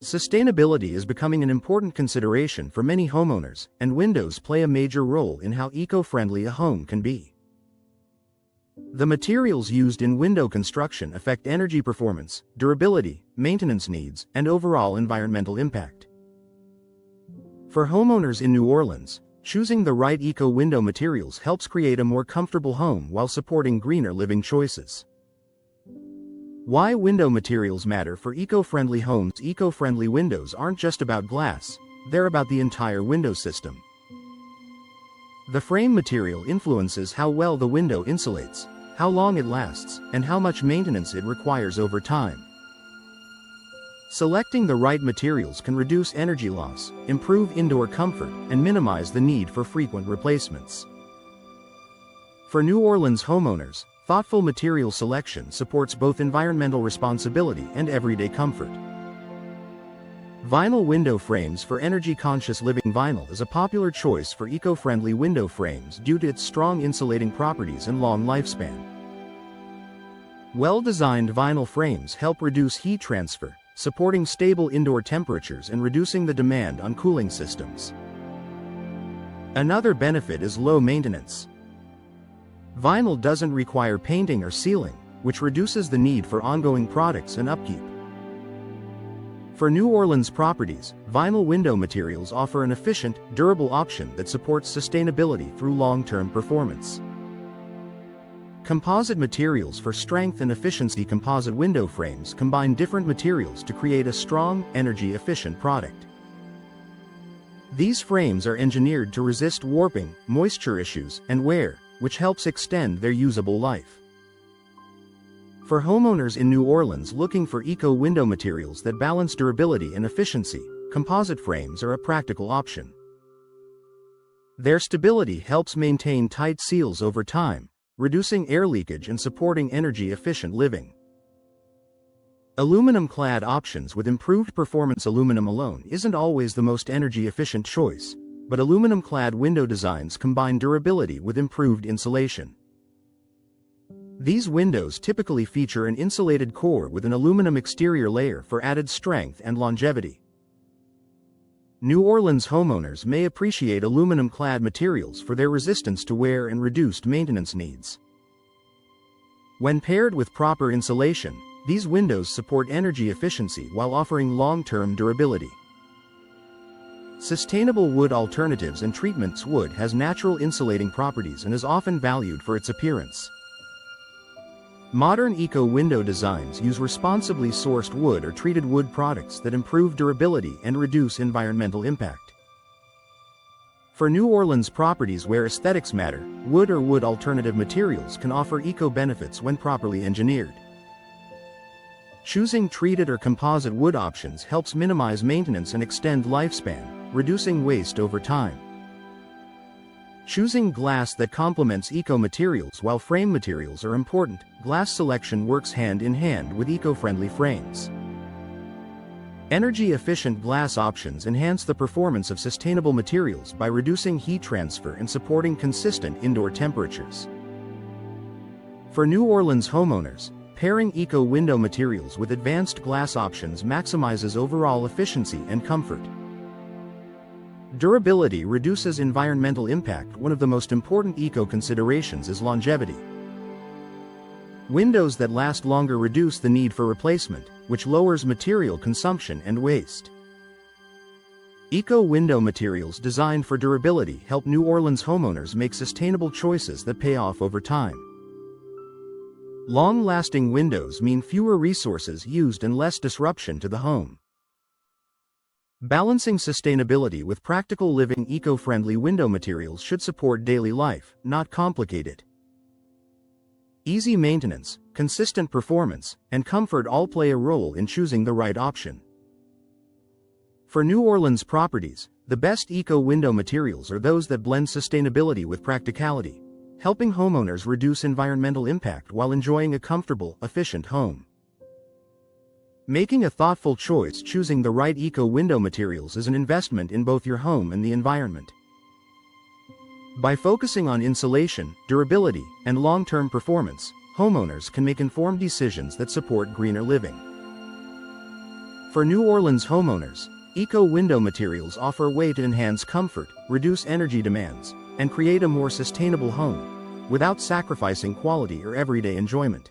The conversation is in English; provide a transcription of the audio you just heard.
Sustainability is becoming an important consideration for many homeowners, and windows play a major role in how eco-friendly a home can be. The materials used in window construction affect energy performance, durability, maintenance needs, and overall environmental impact. For homeowners in New Orleans, choosing the right eco-window materials helps create a more comfortable home while supporting greener living choices. Why window materials matter for eco-friendly homes. Eco-friendly windows aren't just about glass, they're about the entire window system. The frame material influences how well the window insulates, how long it lasts, and how much maintenance it requires over time. Selecting the right materials can reduce energy loss, improve indoor comfort, and minimize the need for frequent replacements. For New Orleans homeowners, thoughtful material selection supports both environmental responsibility and everyday comfort. Vinyl window frames for energy-conscious living. Vinyl is a popular choice for eco-friendly window frames due to its strong insulating properties and long lifespan. Well-designed vinyl frames help reduce heat transfer, supporting stable indoor temperatures and reducing the demand on cooling systems. Another benefit is low maintenance. Vinyl doesn't require painting or sealing, which reduces the need for ongoing products and upkeep. For New Orleans properties, vinyl window materials offer an efficient, durable option that supports sustainability through long-term performance. Composite materials for strength and efficiency. Composite window frames combine different materials to create a strong, energy-efficient product. These frames are engineered to resist warping, moisture issues, and wear, which helps extend their usable life. For homeowners in New Orleans looking for eco-window materials that balance durability and efficiency, composite frames are a practical option. Their stability helps maintain tight seals over time, reducing air leakage and supporting energy-efficient living. Aluminum-clad options with improved performance. Aluminum alone isn't always the most energy-efficient choice, but aluminum-clad window designs combine durability with improved insulation. These windows typically feature an insulated core with an aluminum exterior layer for added strength and longevity. New Orleans homeowners may appreciate aluminum-clad materials for their resistance to wear and reduced maintenance needs. When paired with proper insulation, these windows support energy efficiency while offering long-term durability. Sustainable wood alternatives and treatments. Wood has natural insulating properties and is often valued for its appearance. Modern eco-window designs use responsibly sourced wood or treated wood products that improve durability and reduce environmental impact. For New Orleans properties where aesthetics matter, wood or wood alternative materials can offer eco-benefits when properly engineered. Choosing treated or composite wood options helps minimize maintenance and extend lifespan, reducing waste over time. Choosing glass that complements eco-materials. While frame materials are important, glass selection works hand in hand with eco-friendly frames. Energy-efficient glass options enhance the performance of sustainable materials by reducing heat transfer and supporting consistent indoor temperatures. For New Orleans homeowners, pairing eco-window materials with advanced glass options maximizes overall efficiency and comfort. Durability reduces environmental impact. One of the most important eco-considerations is longevity. Windows that last longer reduce the need for replacement, which lowers material consumption and waste. Eco-window materials designed for durability help New Orleans homeowners make sustainable choices that pay off over time. Long-lasting windows mean fewer resources used and less disruption to the home. Balancing sustainability with practical living. Eco-friendly window materials should support daily life, not complicate it. Easy maintenance, consistent performance, and comfort all play a role in choosing the right option. For New Orleans properties, the best eco-window materials are those that blend sustainability with practicality, helping homeowners reduce environmental impact while enjoying a comfortable, efficient home. Making a thoughtful choice. Choosing the right eco-window materials is an investment in both your home and the environment. By focusing on insulation, durability, and long-term performance, homeowners can make informed decisions that support greener living. For New Orleans homeowners, eco-window materials offer a way to enhance comfort, reduce energy demands, and create a more sustainable home, without sacrificing quality or everyday enjoyment.